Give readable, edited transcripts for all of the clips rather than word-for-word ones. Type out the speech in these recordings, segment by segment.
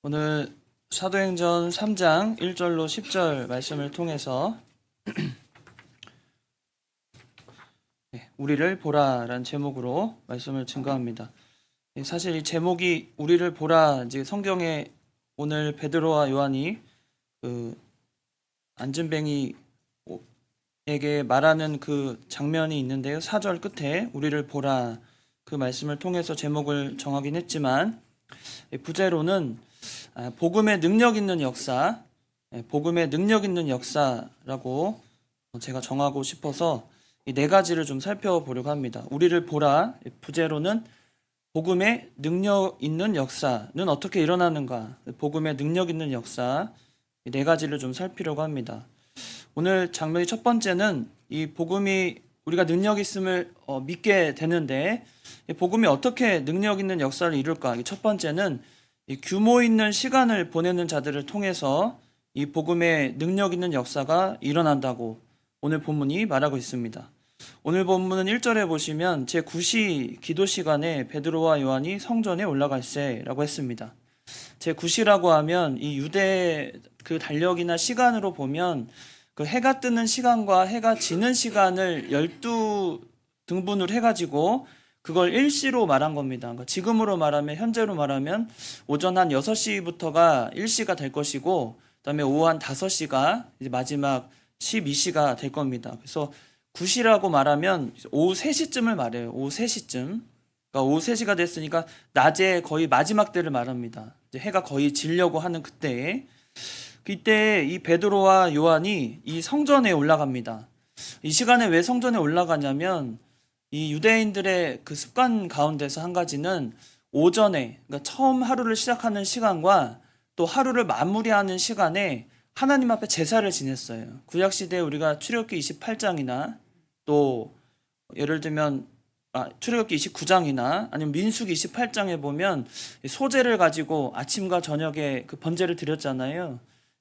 오늘 사도행전 3장 1절로 10절 말씀을 통해서 우리를 보라라는 제목으로 말씀을 증거합니다. 사실 이 제목이 우리를 보라, 이제 성경에 오늘 베드로와 요한이 그 안진뱅이에게 말하는 그 장면이 있는데요. 4절 끝에 우리를 보라, 그 말씀을 통해서 제목을 정하긴 했지만 부제로는 복음의 능력 있는 역사, 복음의 능력 있는 역사라고 제가 정하고 싶어서 이 네 가지를 좀 살펴보려고 합니다. 우리를 보라, 부제로는 복음의 능력 있는 역사는 어떻게 일어나는가, 복음의 능력 있는 역사, 이 네 가지를 좀 살피려고 합니다. 오늘 장면의 첫 번째는 이 복음이 우리가 능력 있음을 믿게 되는데, 이 복음이 어떻게 능력 있는 역사를 이룰까? 첫 번째는 이 규모 있는 시간을 보내는 자들을 통해서 이 복음의 능력 있는 역사가 일어난다고 오늘 본문이 말하고 있습니다. 오늘 본문은 1절에 보시면 제9시 기도 시간에 베드로와 요한이 성전에 올라갈세라고 했습니다. 제9시라고 하면 이 유대 그 달력이나 시간으로 보면 그 해가 뜨는 시간과 해가 지는 시간을 12등분을 해가지고 그걸 일시로 말한 겁니다. 그러니까 지금으로 말하면, 현재로 말하면 오전 한 6시부터가 1시가 될 것이고, 그다음에 오후 한 5시가 이제 마지막 12시가 될 겁니다. 그래서 9시라고 말하면 오후 3시쯤을 말해요. 오후 3시쯤. 그러니까 오후 3시가 됐으니까 낮에 거의 마지막 때를 말합니다. 이제 해가 거의 지려고 하는 그때에, 이때 이 베드로와 요한이 이 성전에 올라갑니다. 이 시간에 왜 성전에 올라가냐면 이 유대인들의 그 습관 가운데서 한 가지는 오전에, 그러니까 처음 하루를 시작하는 시간과 또 하루를 마무리하는 시간에 하나님 앞에 제사를 지냈어요. 구약시대에 우리가 출애굽기 28장이나 또 예를 들면 출애굽기 29장이나 아니면 민수기 28장에 보면 소제를 가지고 아침과 저녁에 그 번제를 드렸잖아요.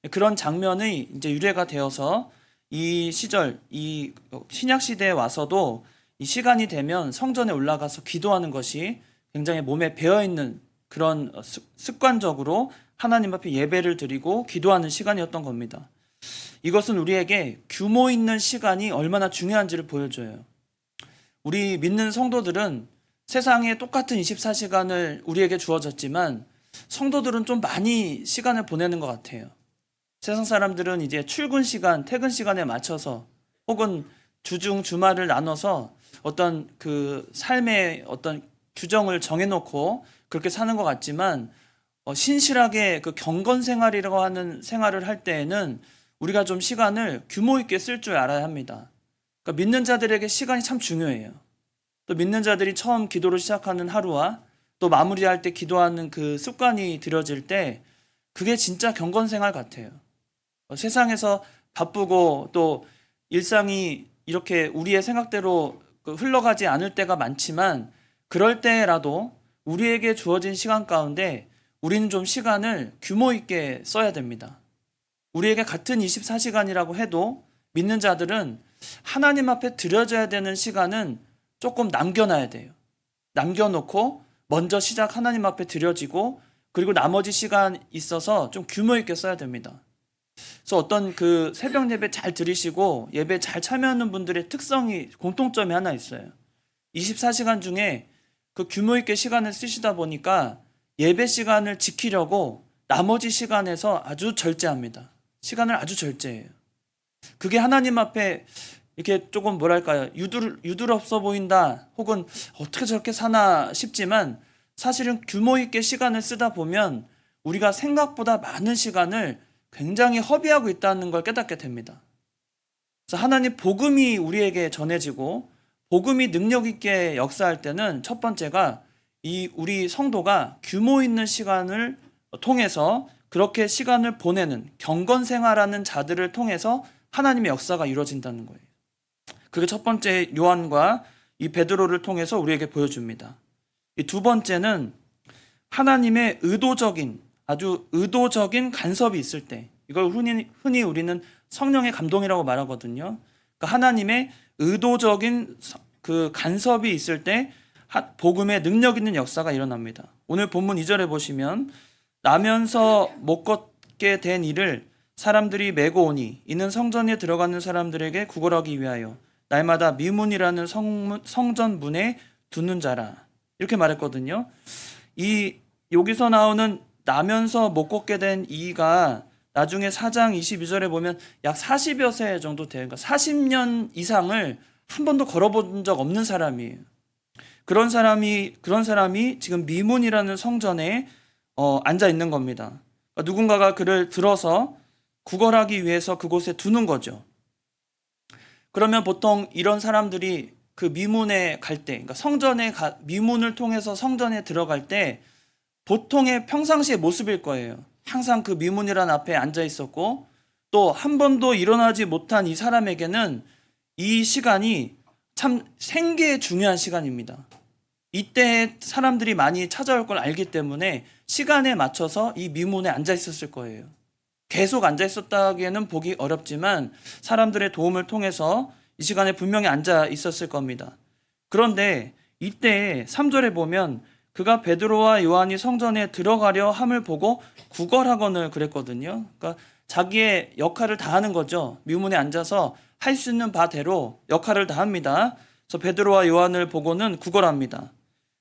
그런 장면이 이제 유래가 되어서 이 시절, 이 신약 시대에 와서도 이 시간이 되면 성전에 올라가서 기도하는 것이 굉장히 몸에 배어있는 그런 습관적으로 하나님 앞에 예배를 드리고 기도하는 시간이었던 겁니다. 이것은 우리에게 규모 있는 시간이 얼마나 중요한지를 보여줘요. 우리 믿는 성도들은 세상에 똑같은 24시간을 우리에게 주어졌지만 성도들은 좀 많이 시간을 보내는 것 같아요. 세상 사람들은 이제 출근 시간, 퇴근 시간에 맞춰서 혹은 주중, 주말을 나눠서 어떤 그 삶의 어떤 규정을 정해놓고 그렇게 사는 것 같지만 신실하게 그 경건 생활이라고 하는 생활을 할 때에는 우리가 좀 시간을 규모 있게 쓸 줄 알아야 합니다. 그러니까 믿는 자들에게 시간이 참 중요해요. 또 믿는 자들이 처음 기도를 시작하는 하루와 또 마무리할 때 기도하는 그 습관이 들여질 때 그게 진짜 경건 생활 같아요. 세상에서 바쁘고 또 일상이 이렇게 우리의 생각대로 흘러가지 않을 때가 많지만 그럴 때라도 우리에게 주어진 시간 가운데 우리는 좀 시간을 규모 있게 써야 됩니다. 우리에게 같은 24시간이라고 해도 믿는 자들은 하나님 앞에 드려져야 되는 시간은 조금 남겨놔야 돼요. 남겨놓고 먼저 시작 하나님 앞에 드려지고 그리고 나머지 시간 있어서 좀 규모 있게 써야 됩니다. 그래서 어떤 그 새벽 예배 잘 들으시고 예배 잘 참여하는 분들의 특성이 공통점이 하나 있어요. 24시간 중에 그 규모 있게 시간을 쓰시다 보니까 예배 시간을 지키려고 나머지 시간에서 아주 절제합니다. 시간을 아주 절제해요. 그게 하나님 앞에 이렇게 조금 뭐랄까요, 유두롭어 보인다 혹은 어떻게 저렇게 사나 싶지만 사실은 규모 있게 시간을 쓰다 보면 우리가 생각보다 많은 시간을 굉장히 허비하고 있다는 걸 깨닫게 됩니다. 그래서 하나님 복음이 우리에게 전해지고 복음이 능력 있게 역사할 때는 첫 번째가 이 우리 성도가 규모 있는 시간을 통해서 그렇게 시간을 보내는 경건 생활하는 자들을 통해서 하나님의 역사가 이루어진다는 거예요. 그게 첫 번째 요한과 이 베드로를 통해서 우리에게 보여줍니다. 이 두 번째는 하나님의 의도적인, 아주 의도적인 간섭이 있을 때, 이걸 흔히 우리는 성령의 감동이라고 말하거든요. 그러니까 하나님의 의도적인 그 간섭이 있을 때 복음의 능력 있는 역사가 일어납니다. 오늘 본문 2절에 보시면 나면서 못 걷게 된 이를 사람들이 메고 오니 이는 성전에 들어가는 사람들에게 구걸하기 위하여 날마다 미문이라는 성전 문에 두는 자라. 이렇게 말했거든요. 이 여기서 나오는 나면서 못 걷게 된 이가 나중에 4장 22절에 보면 약 40여 세 정도 돼요. 그러니까 40년 이상을 한 번도 걸어본 적 없는 사람이에요. 그런 사람이 지금 미문이라는 성전에 앉아 있는 겁니다. 그러니까 누군가가 그를 들어서 구걸하기 위해서 그곳에 두는 거죠. 그러면 보통 이런 사람들이 그 미문에 갈 때, 그러니까 미문을 통해서 성전에 들어갈 때 보통의 평상시의 모습일 거예요. 항상 그 미문이란 앞에 앉아 있었고, 또 한 번도 일어나지 못한 이 사람에게는 이 시간이 참 생계에 중요한 시간입니다. 이때 사람들이 많이 찾아올 걸 알기 때문에 시간에 맞춰서 이 미문에 앉아 있었을 거예요. 계속 앉아 있었다기에는 보기 어렵지만 사람들의 도움을 통해서 이 시간에 분명히 앉아 있었을 겁니다. 그런데 이때 3절에 보면 그가 베드로와 요한이 성전에 들어가려 함을 보고 구걸하거늘 그랬거든요. 그러니까 자기의 역할을 다 하는 거죠. 미문에 앉아서 할 수 있는 바대로 역할을 다 합니다. 그래서 베드로와 요한을 보고는 구걸합니다.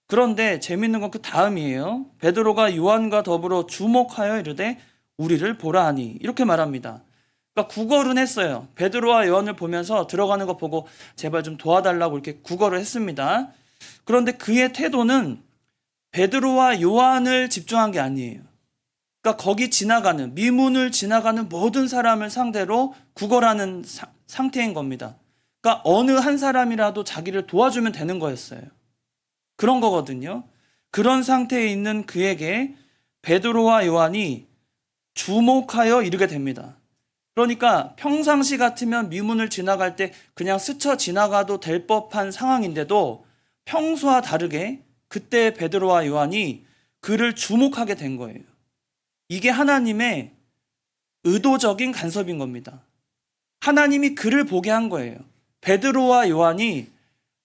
그런데 재밌는 건 그 다음이에요. 베드로가 요한과 더불어 주목하여 이르되 우리를 보라 하니 이렇게 말합니다. 그러니까 구걸은 했어요. 베드로와 요한을 보면서 들어가는 거 보고 제발 좀 도와달라고 이렇게 구걸을 했습니다. 그런데 그의 태도는 베드로와 요한을 집중한 게 아니에요. 그러니까 거기 지나가는 미문을 지나가는 모든 사람을 상대로 구걸하는 상태인 겁니다. 그러니까 어느 한 사람이라도 자기를 도와주면 되는 거였어요. 그런 거거든요. 그런 상태에 있는 그에게 베드로와 요한이 주목하여 이르게 됩니다. 그러니까 평상시 같으면 미문을 지나갈 때 그냥 스쳐 지나가도 될 법한 상황인데도 평소와 다르게 그때 베드로와 요한이 그를 주목하게 된 거예요. 이게 하나님의 의도적인 간섭인 겁니다. 하나님이 그를 보게 한 거예요. 베드로와 요한이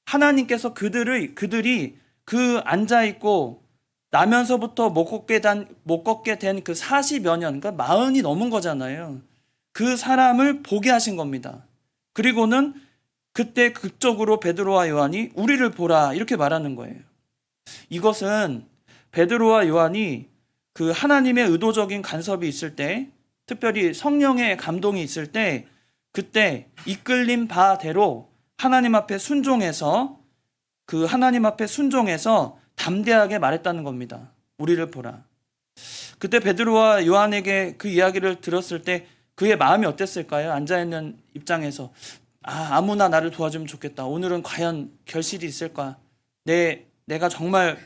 하나님께서 그들이 그 앉아있고 나면서부터 못 걷게 된 그 40여 년, 그러니까 40이 넘은 거잖아요. 그 사람을 보게 하신 겁니다. 그리고는 그때 극적으로 베드로와 요한이 우리를 보라 이렇게 말하는 거예요. 이것은 베드로와 요한이 그 하나님의 의도적인 간섭이 있을 때, 특별히 성령의 감동이 있을 때, 그때 이끌린 바대로 하나님 앞에 순종해서 담대하게 말했다는 겁니다. 우리를 보라. 그때 베드로와 요한에게 그 이야기를 들었을 때 그의 마음이 어땠을까요? 앉아있는 입장에서 아무나 나를 도와주면 좋겠다. 오늘은 과연 결실이 있을까? 내가 정말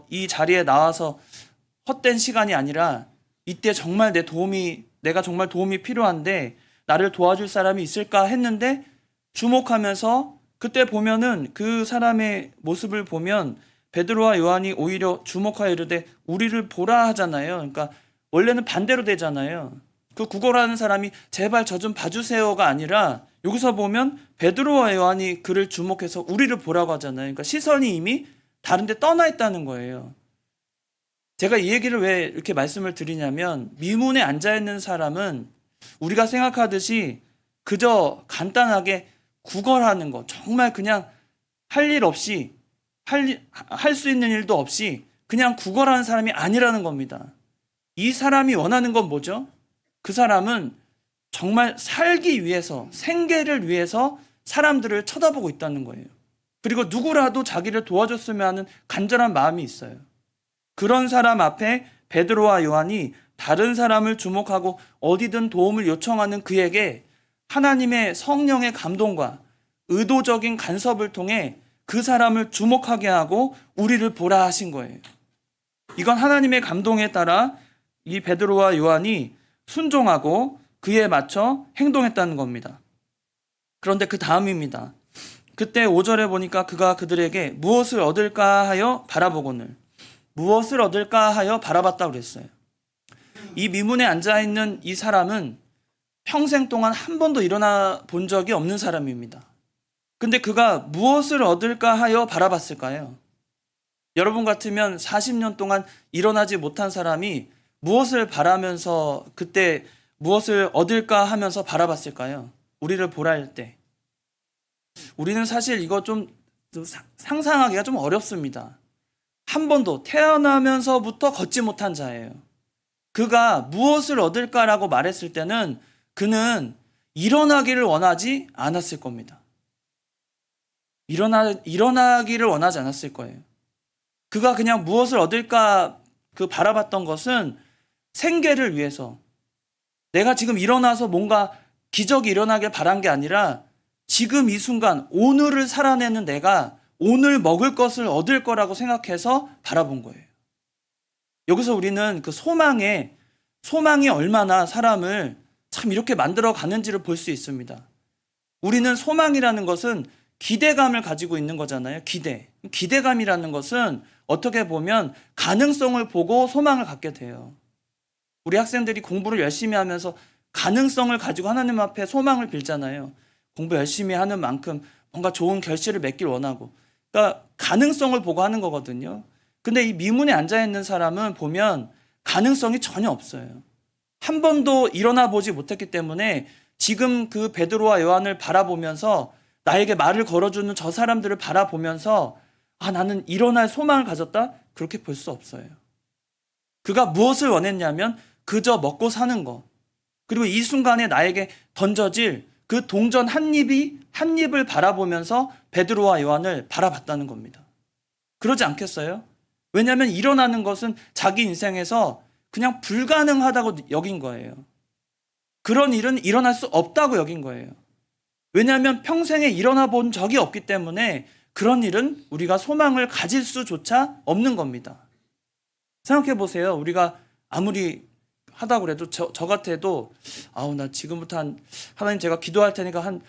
이 자리에 나와서 헛된 시간이 아니라 이때 정말 내가 정말 도움이 필요한데 나를 도와줄 사람이 있을까 했는데 주목하면서 그때 보면은 그 사람의 모습을 보면 베드로와 요한이 오히려 주목하여 이르되 우리를 보라 하잖아요. 그러니까 원래는 반대로 되잖아요. 그 구걸하는 사람이 제발 저 좀 봐주세요가 아니라 여기서 보면 베드로와 요한이 그를 주목해서 우리를 보라고 하잖아요. 그러니까 시선이 이미 다른 데 떠나 있다는 거예요. 제가 이 얘기를 왜 이렇게 말씀을 드리냐면 미문에 앉아있는 사람은 우리가 생각하듯이 그저 간단하게 구걸하는 거, 정말 그냥 할 일 없이 할 수 있는 일도 없이 그냥 구걸하는 사람이 아니라는 겁니다. 이 사람이 원하는 건 뭐죠? 그 사람은 정말 살기 위해서, 생계를 위해서 사람들을 쳐다보고 있다는 거예요. 그리고 누구라도 자기를 도와줬으면 하는 간절한 마음이 있어요. 그런 사람 앞에 베드로와 요한이 다른 사람을 주목하고 어디든 도움을 요청하는 그에게 하나님의 성령의 감동과 의도적인 간섭을 통해 그 사람을 주목하게 하고 우리를 보라 하신 거예요. 이건 하나님의 감동에 따라 이 베드로와 요한이 순종하고 그에 맞춰 행동했다는 겁니다. 그런데 그 다음입니다. 그때 5절에 보니까 그가 그들에게 무엇을 얻을까 하여 바라보거늘. 무엇을 얻을까 하여 바라봤다고 그랬어요. 이 미문에 앉아있는 이 사람은 평생 동안 한 번도 일어나 본 적이 없는 사람입니다. 근데 그가 무엇을 얻을까 하여 바라봤을까요? 여러분 같으면 40년 동안 일어나지 못한 사람이 무엇을 바라면서 그때 무엇을 얻을까 하면서 바라봤을까요? 우리를 보라 할 때. 우리는 사실 이거 좀 상상하기가 좀 어렵습니다. 한 번도 태어나면서부터 걷지 못한 자예요. 그가 무엇을 얻을까라고 말했을 때는 그는 일어나기를 원하지 않았을 겁니다. 일어나기를 원하지 않았을 거예요. 그가 그냥 무엇을 얻을까 바라봤던 것은 생계를 위해서, 내가 지금 일어나서 뭔가 기적이 일어나길 바란 게 아니라 지금 이 순간 오늘을 살아내는 내가 오늘 먹을 것을 얻을 거라고 생각해서 바라본 거예요. 여기서 우리는 그 소망이 얼마나 사람을 참 이렇게 만들어 가는지를 볼 수 있습니다. 우리는 소망이라는 것은 기대감을 가지고 있는 거잖아요. 기대감이라는 것은 어떻게 보면 가능성을 보고 소망을 갖게 돼요. 우리 학생들이 공부를 열심히 하면서 가능성을 가지고 하나님 앞에 소망을 빌잖아요. 공부 열심히 하는 만큼 뭔가 좋은 결실을 맺길 원하고. 그러니까 가능성을 보고 하는 거거든요. 근데 이 미문에 앉아있는 사람은 보면 가능성이 전혀 없어요. 한 번도 일어나 보지 못했기 때문에 지금 그 베드로와 요한을 바라보면서 나에게 말을 걸어주는 저 사람들을 바라보면서 나는 일어날 소망을 가졌다? 그렇게 볼 수 없어요. 그가 무엇을 원했냐면 그저 먹고 사는 것. 그리고 이 순간에 나에게 던져질 그 동전 한 입을 바라보면서 베드로와 요한을 바라봤다는 겁니다. 그러지 않겠어요? 왜냐하면 일어나는 것은 자기 인생에서 그냥 불가능하다고 여긴 거예요. 그런 일은 일어날 수 없다고 여긴 거예요. 왜냐하면 평생에 일어나 본 적이 없기 때문에 그런 일은 우리가 소망을 가질 수조차 없는 겁니다. 생각해 보세요. 우리가 아무리 하다고 그래도 저 같아도 나 지금부터 하나님 제가 기도할 테니까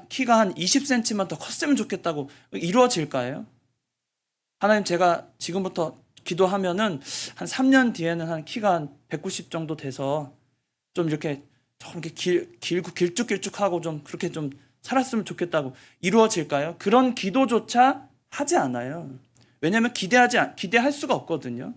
키가 한 20cm만 더 컸으면 좋겠다고 이루어질까요? 하나님 제가 지금부터 기도하면은 한 3년 뒤에는 한 키가 한 190 정도 돼서 좀 이렇게 길고 길쭉길쭉하고 좀 그렇게 좀 살았으면 좋겠다고 이루어질까요? 그런 기도조차 하지 않아요. 왜냐하면 기대할 수가 없거든요.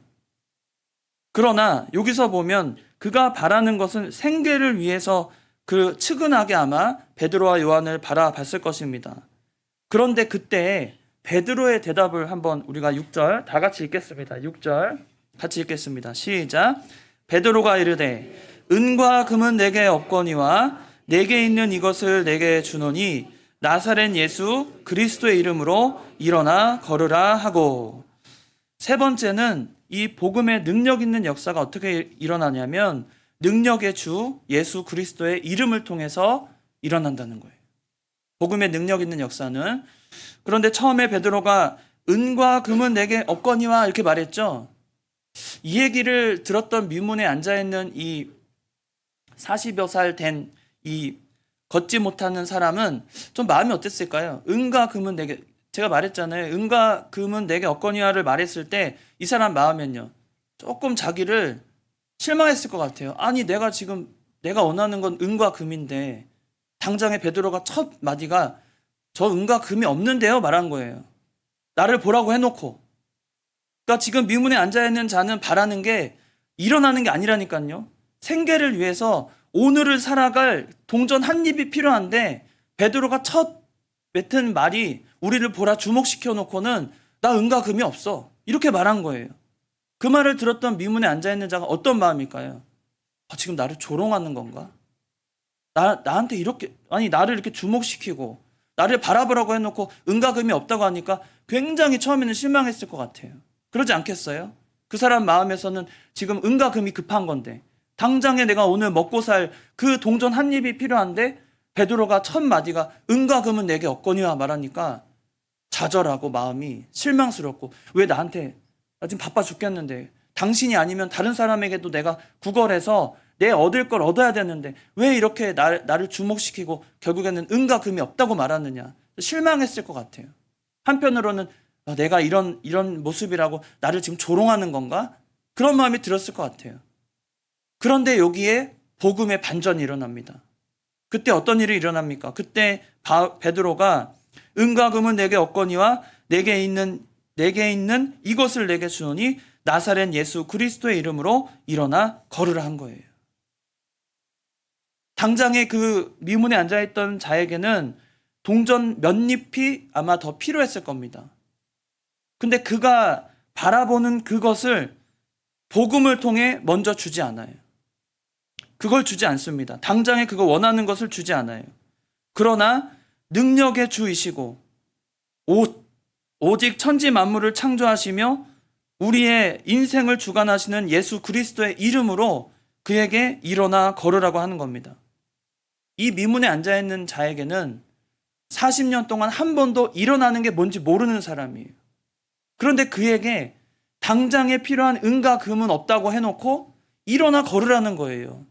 그러나 여기서 보면 그가 바라는 것은 생계를 위해서 그 측은하게 아마 베드로와 요한을 바라봤을 것입니다. 그런데 그때 베드로의 대답을 한번 우리가 6절 다 같이 읽겠습니다. 6절 같이 읽겠습니다. 시작. 베드로가 이르되 은과 금은 내게 없거니와 내게 있는 이것을 내게 주노니 나사렛 예수 그리스도의 이름으로 일어나 걸으라 하고. 세 번째는 이 복음의 능력 있는 역사가 어떻게 일어나냐면 능력의 주 예수 그리스도의 이름을 통해서 일어난다는 거예요. 복음의 능력 있는 역사는. 그런데 처음에 베드로가 은과 금은 내게 없거니와 이렇게 말했죠. 이 얘기를 들었던 미문에 앉아있는 이 40여 살 된 이 걷지 못하는 사람은 좀 마음이 어땠을까요? 은과 금은 내게, 제가 말했잖아요. 은과 금은 내게 없거니와를 말했을 때 이 사람 마음엔요, 조금 자기를 실망했을 것 같아요. 아니 내가 원하는 건 은과 금인데 당장에 베드로가 첫 마디가 저 은과 금이 없는데요 말한 거예요. 나를 보라고 해놓고. 그러니까 지금 미문에 앉아있는 자는 바라는 게 일어나는 게 아니라니까요. 생계를 위해서 오늘을 살아갈 동전 한 입이 필요한데 베드로가 첫 뱉은 말이 우리를 보라 주목시켜 놓고는 나 은과 금이 없어 이렇게 말한 거예요. 그 말을 들었던 미문에 앉아있는 자가 어떤 마음일까요? 지금 나를 조롱하는 건가? 나한테 이렇게, 나를 이렇게 주목시키고 나를 바라보라고 해놓고 은과 금이 없다고 하니까 굉장히 처음에는 실망했을 것 같아요. 그러지 않겠어요? 그 사람 마음에서는 지금 은과 금이 급한 건데 당장에 내가 오늘 먹고 살 그 동전 한 입이 필요한데 베드로가 첫 마디가 은과 금은 내게 없거니와 말하니까 좌절하고 마음이 실망스럽고 왜 나한테, 나 지금 바빠 죽겠는데 당신이 아니면 다른 사람에게도 내가 구걸해서 내 얻을 걸 얻어야 되는데 왜 이렇게 나를 주목시키고 결국에는 은과 금이 없다고 말하느냐, 실망했을 것 같아요. 한편으로는 내가 이런 모습이라고 나를 지금 조롱하는 건가? 그런 마음이 들었을 것 같아요. 그런데 여기에 복음의 반전이 일어납니다. 그때 어떤 일이 일어납니까? 그때 베드로가 은과 금은 내게 없거니와 내게 있는 이것을 내게 주노니 나사렛 예수 그리스도의 이름으로 일어나 걸으라 한 거예요. 당장에 그 미문에 앉아있던 자에게는 동전 몇 잎이 아마 더 필요했을 겁니다. 근데 그가 바라보는 그것을 복음을 통해 먼저 주지 않아요. 그걸 주지 않습니다. 당장에 그거 원하는 것을 주지 않아요. 그러나 능력의 주이시고 오직 천지 만물을 창조하시며 우리의 인생을 주관하시는 예수 그리스도의 이름으로 그에게 일어나 걸으라고 하는 겁니다. 이 미문에 앉아있는 자에게는 40년 동안 한 번도 일어나는 게 뭔지 모르는 사람이에요. 그런데 그에게 당장에 필요한 은과 금은 없다고 해놓고 일어나 걸으라는 거예요.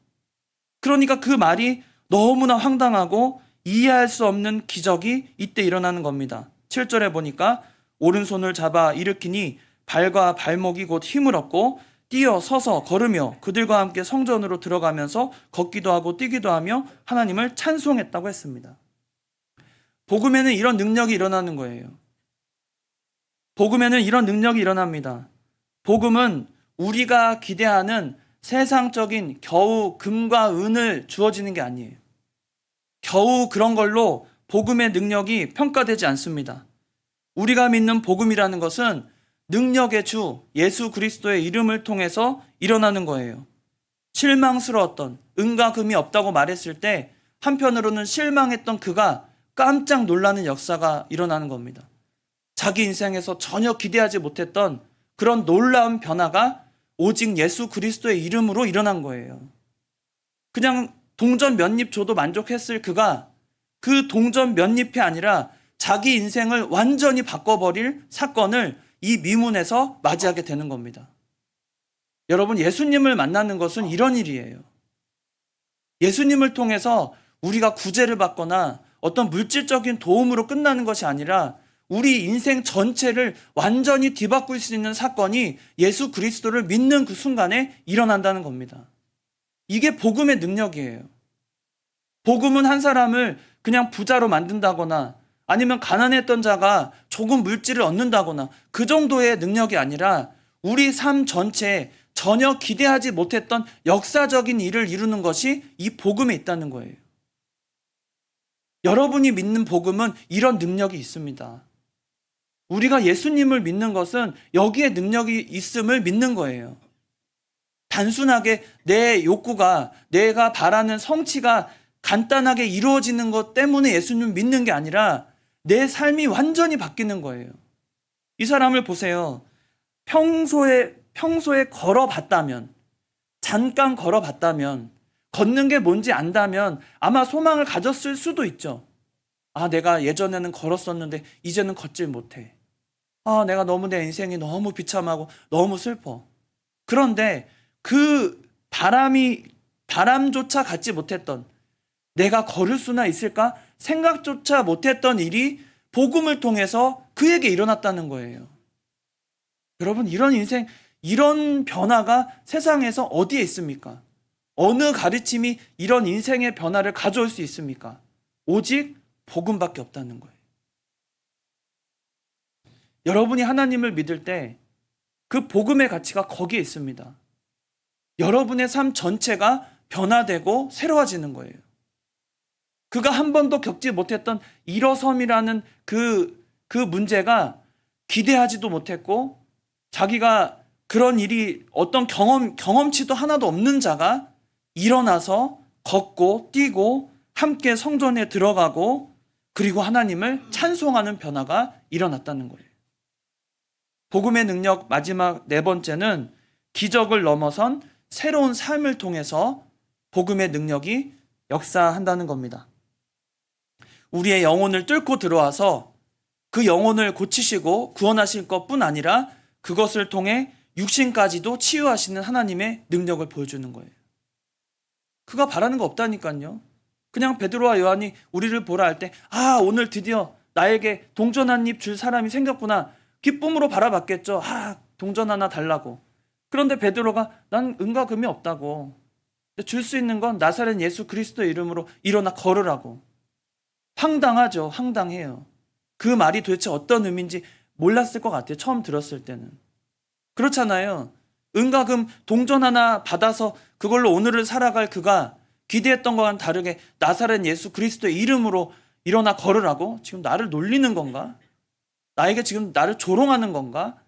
그러니까 그 말이 너무나 황당하고 이해할 수 없는 기적이 이때 일어나는 겁니다. 7절에 보니까 오른손을 잡아 일으키니 발과 발목이 곧 힘을 얻고 뛰어 서서 걸으며 그들과 함께 성전으로 들어가면서 걷기도 하고 뛰기도 하며 하나님을 찬송했다고 했습니다. 복음에는 이런 능력이 일어나는 거예요. 복음에는 이런 능력이 일어납니다. 복음은 우리가 기대하는 세상적인 겨우 금과 은을 주어지는 게 아니에요. 겨우 그런 걸로 복음의 능력이 평가되지 않습니다. 우리가 믿는 복음이라는 것은 능력의 주 예수 그리스도의 이름을 통해서 일어나는 거예요. 실망스러웠던 은과 금이 없다고 말했을 때 한편으로는 실망했던 그가 깜짝 놀라는 역사가 일어나는 겁니다. 자기 인생에서 전혀 기대하지 못했던 그런 놀라운 변화가 오직 예수 그리스도의 이름으로 일어난 거예요. 그냥 동전 몇 잎 줘도 만족했을 그가 그 동전 몇 잎이 아니라 자기 인생을 완전히 바꿔버릴 사건을 이 미문에서 맞이하게 되는 겁니다. 여러분, 예수님을 만나는 것은 이런 일이에요. 예수님을 통해서 우리가 구제를 받거나 어떤 물질적인 도움으로 끝나는 것이 아니라 우리 인생 전체를 완전히 뒤바꿀 수 있는 사건이 예수 그리스도를 믿는 그 순간에 일어난다는 겁니다. 이게 복음의 능력이에요. 복음은 한 사람을 그냥 부자로 만든다거나 아니면 가난했던 자가 조금 물질을 얻는다거나 그 정도의 능력이 아니라 우리 삶 전체에 전혀 기대하지 못했던 역사적인 일을 이루는 것이 이 복음에 있다는 거예요. 여러분이 믿는 복음은 이런 능력이 있습니다. 우리가 예수님을 믿는 것은 여기에 능력이 있음을 믿는 거예요. 단순하게 내 욕구가 내가 바라는 성취가 간단하게 이루어지는 것 때문에 예수님을 믿는 게 아니라 내 삶이 완전히 바뀌는 거예요. 이 사람을 보세요. 평소에 걸어봤다면, 잠깐 걸어봤다면, 걷는 게 뭔지 안다면 아마 소망을 가졌을 수도 있죠. 아, 내가 예전에는 걸었었는데 이제는 걷질 못해. 아, 내가 너무 내 인생이 너무 비참하고 너무 슬퍼. 그런데 그 바람조차 갖지 못했던, 내가 걸을 수나 있을까 생각조차 못했던 일이 복음을 통해서 그에게 일어났다는 거예요. 여러분, 이런 인생, 이런 변화가 세상에서 어디에 있습니까? 어느 가르침이 이런 인생의 변화를 가져올 수 있습니까? 오직 복음밖에 없다는 거예요. 여러분이 하나님을 믿을 때 그 복음의 가치가 거기에 있습니다. 여러분의 삶 전체가 변화되고 새로워지는 거예요. 그가 한 번도 겪지 못했던 일어섬이라는 그 문제가 기대하지도 못했고 자기가 그런 일이 어떤 경험치도 하나도 없는 자가 일어나서 걷고 뛰고 함께 성전에 들어가고 그리고 하나님을 찬송하는 변화가 일어났다는 거예요. 복음의 능력 마지막 네 번째는 기적을 넘어선 새로운 삶을 통해서 복음의 능력이 역사한다는 겁니다. 우리의 영혼을 뚫고 들어와서 그 영혼을 고치시고 구원하실 것뿐 아니라 그것을 통해 육신까지도 치유하시는 하나님의 능력을 보여주는 거예요. 그가 바라는 거 없다니까요. 그냥 베드로와 요한이 우리를 보라 할 때, 아, 오늘 드디어 나에게 동전 한 입 줄 사람이 생겼구나. 기쁨으로 바라봤겠죠. 아, 동전 하나 달라고. 그런데 베드로가 난 은과 금이 없다고. 줄 수 있는 건 나사렛 예수 그리스도 이름으로 일어나 걸으라고. 황당하죠. 황당해요. 그 말이 도대체 어떤 의미인지 몰랐을 것 같아요. 처음 들었을 때는. 그렇잖아요. 은과 금 동전 하나 받아서 그걸로 오늘을 살아갈 그가 기대했던 것과는 다르게 나사렛 예수 그리스도의 이름으로 일어나 걸으라고? 지금 나를 놀리는 건가? 나에게 지금 나를 조롱하는 건가?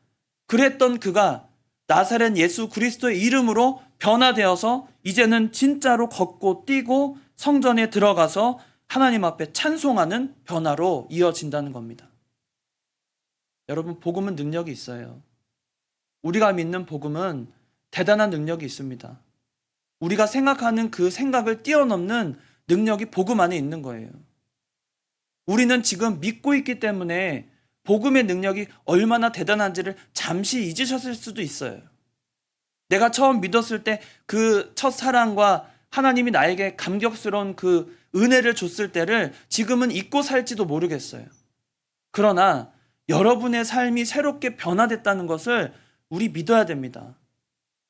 그랬던 그가 나사렛 예수 그리스도의 이름으로 변화되어서 이제는 진짜로 걷고 뛰고 성전에 들어가서 하나님 앞에 찬송하는 변화로 이어진다는 겁니다. 여러분, 복음은 능력이 있어요. 우리가 믿는 복음은 대단한 능력이 있습니다. 우리가 생각하는 그 생각을 뛰어넘는 능력이 복음 안에 있는 거예요. 우리는 지금 믿고 있기 때문에 복음의 능력이 얼마나 대단한지를 잠시 잊으셨을 수도 있어요. 내가 처음 믿었을 때 그 첫사랑과 하나님이 나에게 감격스러운 그 은혜를 줬을 때를 지금은 잊고 살지도 모르겠어요. 그러나 여러분의 삶이 새롭게 변화됐다는 것을 우리 믿어야 됩니다.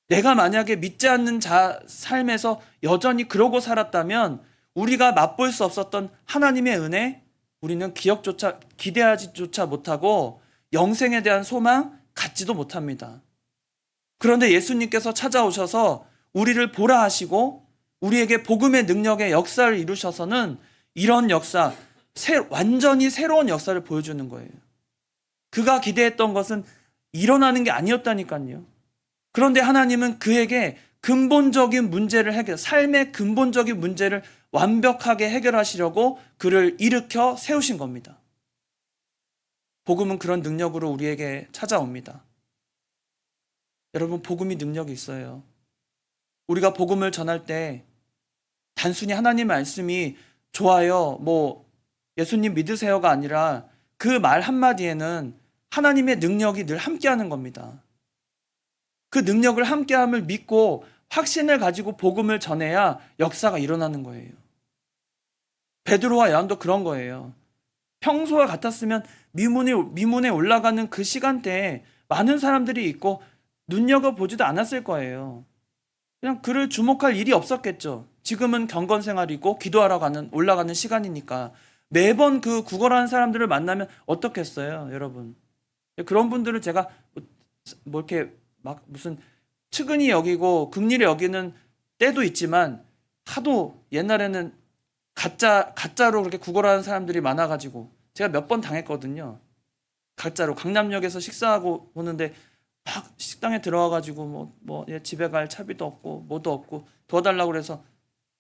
내가 만약에 믿지 않는 삶에서 여전히 그러고 살았다면 우리가 맛볼 수 없었던 하나님의 은혜, 우리는 기대하지조차 못하고 영생에 대한 소망 갖지도 못합니다. 그런데 예수님께서 찾아오셔서 우리를 보라 하시고 우리에게 복음의 능력의 역사를 이루셔서는 이런 역사, 완전히 새로운 역사를 보여주는 거예요. 그가 기대했던 것은 일어나는 게 아니었다니까요. 그런데 하나님은 그에게 근본적인 문제를 삶의 근본적인 문제를 완벽하게 해결하시려고 그를 일으켜 세우신 겁니다. 복음은 그런 능력으로 우리에게 찾아옵니다. 여러분, 복음이 능력이 있어요. 우리가 복음을 전할 때 단순히 하나님 말씀이 좋아요, 예수님 믿으세요가 아니라 그 말 한마디에는 하나님의 능력이 늘 함께하는 겁니다. 그 능력을 함께함을 믿고 확신을 가지고 복음을 전해야 역사가 일어나는 거예요. 베드로와 요한도 그런 거예요. 평소와 같았으면 미문에 올라가는 그 시간대에 많은 사람들이 있고 눈여겨보지도 않았을 거예요. 그냥 그를 주목할 일이 없었겠죠. 지금은 경건 생활이고 기도하러 올라가는 시간이니까 매번 그 구걸하는 사람들을 만나면 어떻겠어요, 여러분? 그런 분들을 제가 이렇게 무슨 측은히 여기고 긍휼히 여기는 때도 있지만 하도 옛날에는 가짜로 그렇게 구걸하는 사람들이 많아가지고 제가 몇 번 당했거든요. 가짜로 강남역에서 식사하고 오는데 막 식당에 들어와가지고 집에 갈 차비도 없고 뭐도 없고 도와달라고 그래서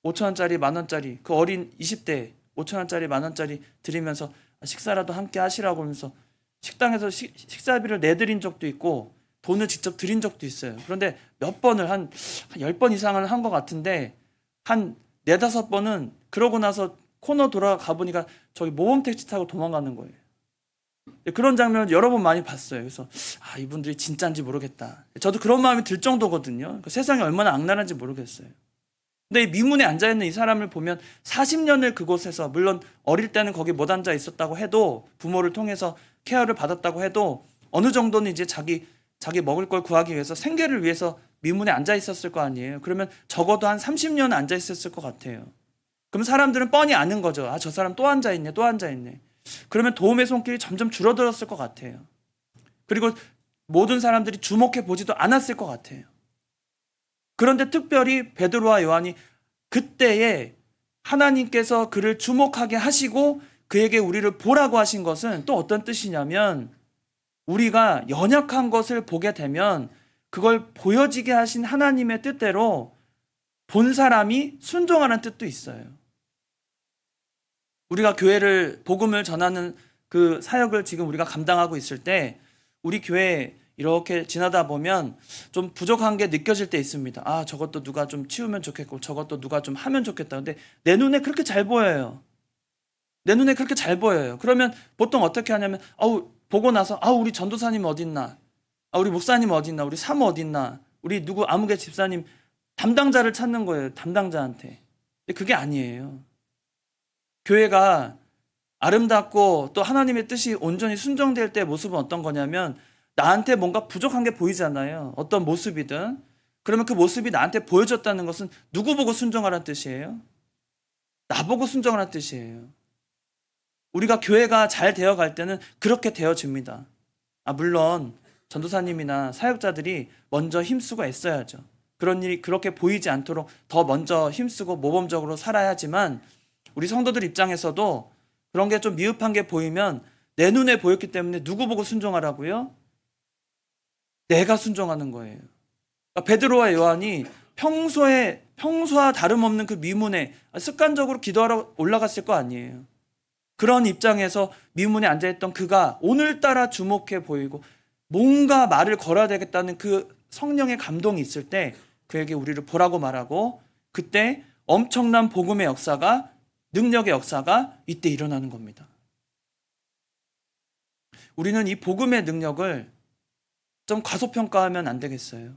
5,000원짜리 10,000원짜리 그 어린 20대 5,000원짜리 10,000원짜리 드리면서 식사라도 함께 하시라고 하면서 식당에서 식사비를 내드린 적도 있고 돈을 직접 드린 적도 있어요. 그런데 몇 번을 한 10번 이상을 한 것 같은데 한 4-5번은 그러고 나서 코너 돌아가 보니까 저기 모범 택시 타고 도망가는 거예요. 그런 장면을 여러 번 많이 봤어요. 그래서 이분들이 진짜인지 모르겠다. 저도 그런 마음이 들 정도거든요. 세상이 얼마나 악랄한지 모르겠어요. 근데 이 미문에 앉아있는 이 사람을 보면 40년을 그곳에서, 물론 어릴 때는 거기 못 앉아 있었다고 해도 부모를 통해서 케어를 받았다고 해도 어느 정도는 이제 자기 먹을 걸 구하기 위해서 생계를 위해서 미문에 앉아 있었을 거 아니에요. 그러면 적어도 한 30년은 앉아 있었을 것 같아요. 그럼 사람들은 뻔히 아는 거죠. 저 사람 또 앉아 있네, 또 앉아 있네. 그러면 도움의 손길이 점점 줄어들었을 것 같아요. 그리고 모든 사람들이 주목해 보지도 않았을 것 같아요. 그런데 특별히 베드로와 요한이 그때에 하나님께서 그를 주목하게 하시고 그에게 우리를 보라고 하신 것은 또 어떤 뜻이냐면, 우리가 연약한 것을 보게 되면 그걸 보여지게 하신 하나님의 뜻대로 본 사람이 순종하는 뜻도 있어요. 우리가 복음을 전하는 그 사역을 지금 우리가 감당하고 있을 때 우리 교회 이렇게 지나다 보면 좀 부족한 게 느껴질 때 있습니다. 저것도 누가 좀 치우면 좋겠고 저것도 누가 좀 하면 좋겠다. 근데 내 눈에 그렇게 잘 보여요. 내 눈에 그렇게 잘 보여요. 그러면 보통 어떻게 하냐면 보고 나서 우리 전도사님 어딨나, 우리 목사님 어딨나, 우리 사모 어딨나, 우리 누구 아무개 집사님 담당자를 찾는 거예요. 담당자한테. 근데 그게 아니에요. 교회가 아름답고 또 하나님의 뜻이 온전히 순종될 때 모습은 어떤 거냐면, 나한테 뭔가 부족한 게 보이잖아요. 어떤 모습이든. 그러면 그 모습이 나한테 보여졌다는 것은 누구 보고 순종하라는 뜻이에요? 나보고 순종하라는 뜻이에요. 우리가 교회가 잘 되어갈 때는 그렇게 되어집니다. 물론 전도사님이나 사역자들이 먼저 힘쓰고 애써야죠. 그런 일이 그렇게 보이지 않도록 더 먼저 힘쓰고 모범적으로 살아야 하지만 우리 성도들 입장에서도 그런 게 좀 미흡한 게 보이면 내 눈에 보였기 때문에 누구 보고 순종하라고요? 내가 순종하는 거예요. 그러니까 베드로와 요한이 평소와 다름없는 그 미문에 습관적으로 기도하러 올라갔을 거 아니에요. 그런 입장에서 미문에 앉아있던 그가 오늘따라 주목해 보이고 뭔가 말을 걸어야 되겠다는 그 성령의 감동이 있을 때 그에게 우리를 보라고 말하고 그때 엄청난 복음의 역사가 능력의 역사가 이때 일어나는 겁니다. 우리는 이 복음의 능력을 좀 과소평가하면 안 되겠어요.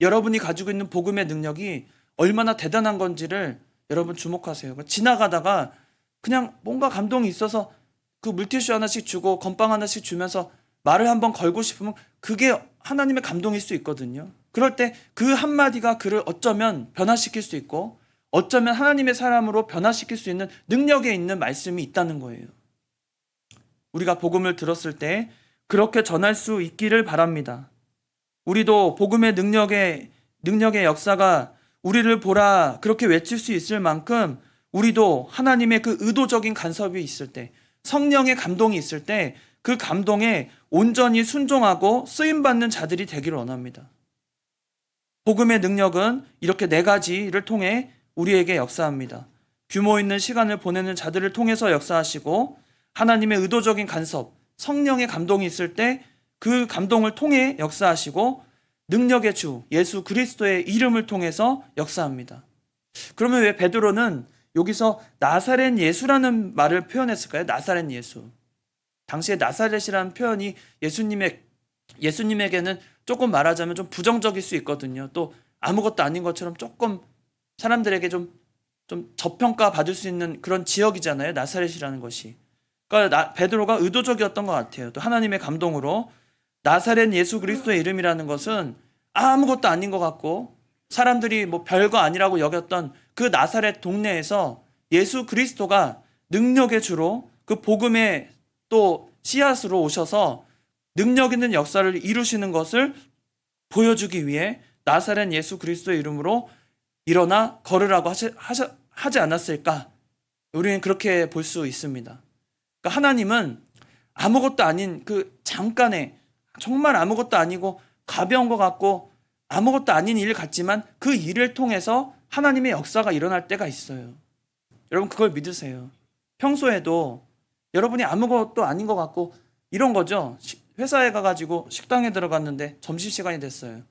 여러분이 가지고 있는 복음의 능력이 얼마나 대단한 건지를 여러분 주목하세요. 지나가다가 그냥 뭔가 감동이 있어서 그 물티슈 하나씩 주고 건빵 하나씩 주면서 말을 한번 걸고 싶으면 그게 하나님의 감동일 수 있거든요. 그럴 때 그 한마디가 그를 어쩌면 변화시킬 수 있고 어쩌면 하나님의 사람으로 변화시킬 수 있는 능력에 있는 말씀이 있다는 거예요. 우리가 복음을 들었을 때 그렇게 전할 수 있기를 바랍니다. 우리도 복음의 능력의 역사가 우리를 보라 그렇게 외칠 수 있을 만큼 우리도 하나님의 그 의도적인 간섭이 있을 때 성령의 감동이 있을 때 그 감동에 온전히 순종하고 쓰임받는 자들이 되기를 원합니다. 복음의 능력은 이렇게 4가지를 통해 우리에게 역사합니다. 규모 있는 시간을 보내는 자들을 통해서 역사하시고 하나님의 의도적인 간섭, 성령의 감동이 있을 때 그 감동을 통해 역사하시고 능력의 주 예수 그리스도의 이름을 통해서 역사합니다. 그러면 왜 베드로는 여기서 나사렛 예수라는 말을 표현했을까요? 나사렛 예수. 당시에 나사렛이라는 표현이 예수님에게는 조금 말하자면 좀 부정적일 수 있거든요. 또 아무것도 아닌 것처럼 조금 사람들에게 좀 저평가 받을 수 있는 그런 지역이잖아요. 나사렛이라는 것이. 그러니까 베드로가 의도적이었던 것 같아요. 또 하나님의 감동으로 나사렛 예수 그리스도의 이름이라는 것은 아무것도 아닌 것 같고 사람들이 뭐 별거 아니라고 여겼던 그 나사렛 동네에서 예수 그리스도가 능력의 주로 그 복음의 또 씨앗으로 오셔서 능력 있는 역사를 이루시는 것을 보여주기 위해 나사렛 예수 그리스도의 이름으로 일어나 걸으라고 하지 않았을까? 우리는 그렇게 볼 수 있습니다. 그러니까 하나님은 아무것도 아닌 그 잠깐의 정말 아무것도 아니고 가벼운 것 같고 아무것도 아닌 일 같지만 그 일을 통해서 하나님의 역사가 일어날 때가 있어요. 여러분 그걸 믿으세요. 평소에도 여러분이 아무것도 아닌 것 같고 이런 거죠. 회사에 가가지고 식당에 들어갔는데 점심시간이 됐어요.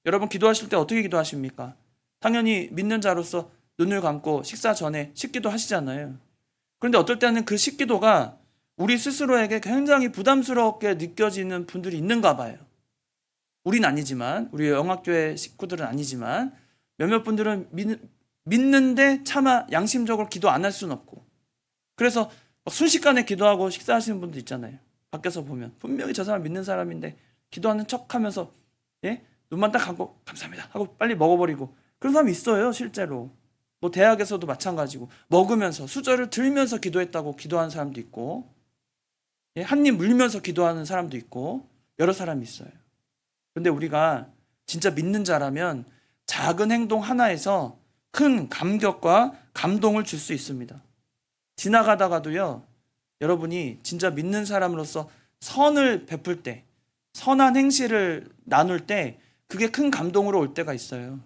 여러분 기도하실 때 어떻게 기도하십니까? 당연히 믿는 자로서 눈을 감고 식사 전에 식기도 하시잖아요. 그런데 어떨 때는 그 식기도가 우리 스스로에게 굉장히 부담스럽게 느껴지는 분들이 있는가 봐요. 우린 아니지만 우리 영학교회 식구들은 아니지만 몇몇 분들은 믿는데 차마 양심적으로 기도 안 할 수는 없고 그래서 순식간에 기도하고 식사하시는 분들 있잖아요. 밖에서 보면 분명히 저 사람 믿는 사람인데 기도하는 척하면서 눈만 딱 감고 감사합니다 하고 빨리 먹어버리고 그런 사람이 있어요. 실제로 뭐 대학에서도 마찬가지고 먹으면서 수저를 들면서 기도했다고 기도하는 사람도 있고 한 입 물면서 기도하는 사람도 있고 여러 사람이 있어요. 그런데 우리가 진짜 믿는 자라면 작은 행동 하나에서 큰 감격과 감동을 줄 수 있습니다. 지나가다가도요, 여러분이 진짜 믿는 사람으로서 선을 베풀 때, 선한 행실을 나눌 때 그게 큰 감동으로 올 때가 있어요.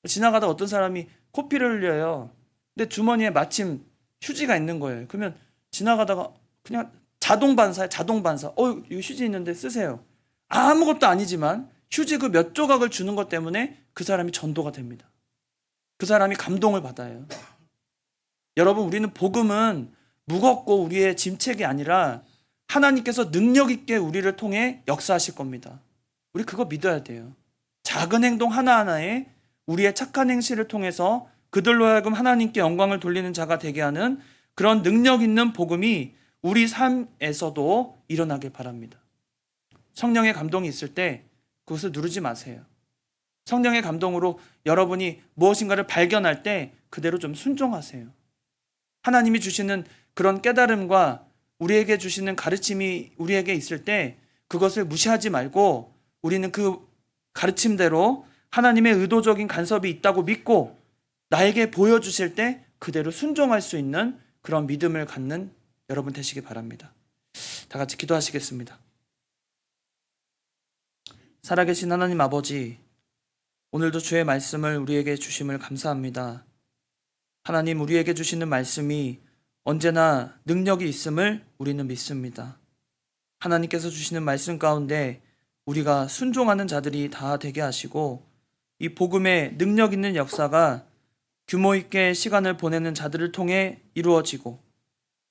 지나가다 어떤 사람이 코피를 흘려요. 근데 주머니에 마침 휴지가 있는 거예요. 그러면 지나가다가 그냥 자동 반사에 자동 반사. 이거 휴지 있는데 쓰세요. 아무것도 아니지만 휴지 그 몇 조각을 주는 것 때문에 그 사람이 전도가 됩니다. 그 사람이 감동을 받아요. 여러분, 우리는 복음은 무겁고 우리의 짐책이 아니라 하나님께서 능력 있게 우리를 통해 역사하실 겁니다. 우리 그거 믿어야 돼요. 작은 행동 하나하나에 우리의 착한 행실을 통해서 그들로 하여금 하나님께 영광을 돌리는 자가 되게 하는 그런 능력 있는 복음이 우리 삶에서도 일어나길 바랍니다. 성령의 감동이 있을 때 그것을 누르지 마세요. 성령의 감동으로 여러분이 무엇인가를 발견할 때 그대로 좀 순종하세요. 하나님이 주시는 그런 깨달음과 우리에게 주시는 가르침이 우리에게 있을 때 그것을 무시하지 말고 우리는 그 가르침대로 하나님의 의도적인 간섭이 있다고 믿고 나에게 보여주실 때 그대로 순종할 수 있는 그런 믿음을 갖는 여러분 되시기 바랍니다. 다 같이 기도하시겠습니다. 살아계신 하나님 아버지, 오늘도 주의 말씀을 우리에게 주심을 감사합니다. 하나님, 우리에게 주시는 말씀이 언제나 능력이 있음을 우리는 믿습니다. 하나님께서 주시는 말씀 가운데 우리가 순종하는 자들이 다 되게 하시고 이 복음의 능력 있는 역사가 규모 있게 시간을 보내는 자들을 통해 이루어지고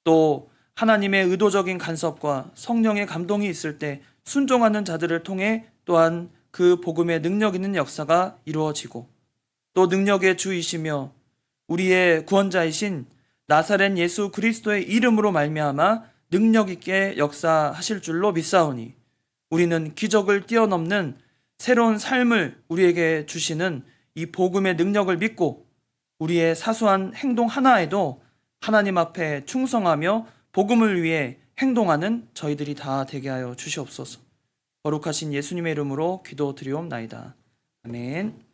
또 하나님의 의도적인 간섭과 성령의 감동이 있을 때 순종하는 자들을 통해 또한 그 복음의 능력 있는 역사가 이루어지고 또 능력의 주이시며 우리의 구원자이신 나사렛 예수 그리스도의 이름으로 말미암아 능력 있게 역사하실 줄로 믿사오니 우리는 기적을 뛰어넘는 새로운 삶을 우리에게 주시는 이 복음의 능력을 믿고 우리의 사소한 행동 하나에도 하나님 앞에 충성하며 복음을 위해 행동하는 저희들이 다 되게 하여 주시옵소서. 거룩하신 예수님의 이름으로 기도드리옵나이다. 아멘.